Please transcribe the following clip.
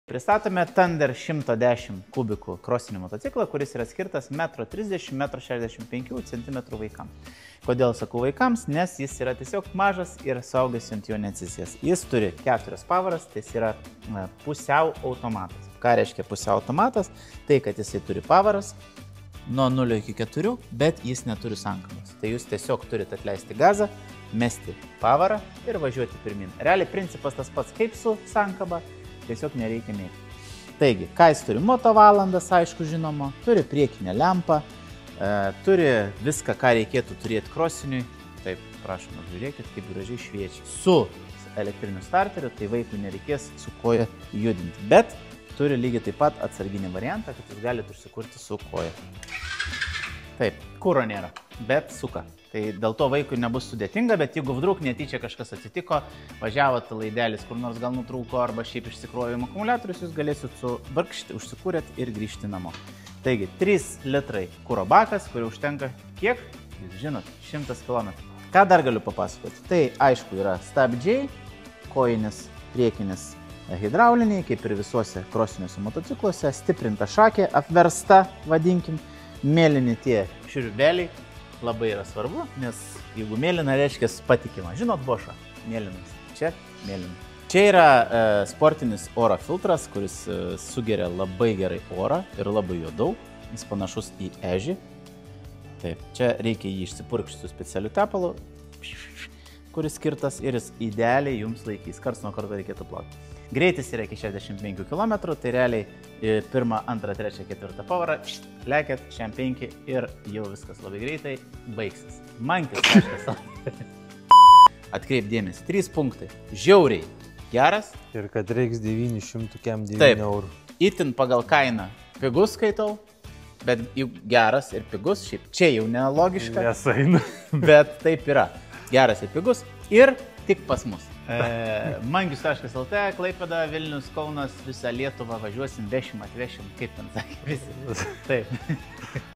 Pristatome Thunder 110 kubikų krosinį motociklą, kuris yra skirtas 1,30 m, 1,65 cm vaikams. Kodėl sakau vaikams? Nes jis yra tiesiog mažas ir suaugęs ant jo neatsisės. Jis turi 4 pavaras, tai yra pusiau automatas. Ką reiškia pusiau automatas? Tai, kad jisai turi pavaras nuo 0 iki 4, bet jis neturi sankabos. Tai jūs tiesiog turite atleisti gazą, mesti pavarą ir važiuoti pirmin. Realiai principas tas pats kaip su sankaba. Tiesiog nereikia mėgti. Taigi, ką jis turi? Motovalandas, aišku, žinoma, turi priekinę lempą, turi viską, ką reikėtų turėti krosiniui. Taip, prašom, žiūrėkit, kaip gražiai šviečia. Su elektriniu starteriu, tai vaikui nereikės su koja judinti. Bet turi lygiai taip pat atsarginį variantą, kad jūs galite užsikurti su koja. Taip, kuro nėra, bet suka. Tai dėl to vaikui nebus sudėtinga, bet jeigu vdruk netyčia kažkas atsitiko, važiavot laidelis kur nors gal nutrūko arba šiaip išsikrovimo akumuliatorius, jūs galėsit subarkšti, užsikūrėt ir grįžti namo. Taigi, 3 litrai kuro bakas, kurį užtenka kiek? Jūs žinot, 100 km. Ką dar galiu papasakoti? Tai aišku yra stabdžiai, kojinis, priekinis hidrauliniai, kaip ir visuose krosiniuose motocikluose, stiprinta šakė, apversta, vadinkim, mėlyni tie šiurveliai. Labai yra svarbu, nes jeigu mėlyna, reiškia patikima. Žinot Bošą? Mėlynas. Čia mėlyna. Čia yra sportinis oro filtras, kuris sugeria labai gerai orą ir labai jo daug. Jis panašus į ežį. Taip, čia reikia jį išsipurkšti su specialiu tepalu, kuris skirtas ir jis idealiai jums laikys. Karts nuo karto reikėtų plauti. Greitis yra iki 65 km, tai realiai 1, 2, 3, 4 pavarą, lekiat, šiam 5 ir jau viskas labai greitai baigsis. Mankis kažkas. Atkreip dėmesį, 3 punktai. Žiauriai geras. Ir kad reiks 909 eurų. Itin pagal kainą pigus skaitau, bet geras ir pigus, šiaip čia jau nelogiška. Nesaina. Bet taip yra. Geras ir pigus ir tik pas mus. Mangius.lt, Klaipėda, Vilnius, Kaunas, visą Lietuvą važiuosim, vešim, atvešim, kaip ten sakė visi. Taip.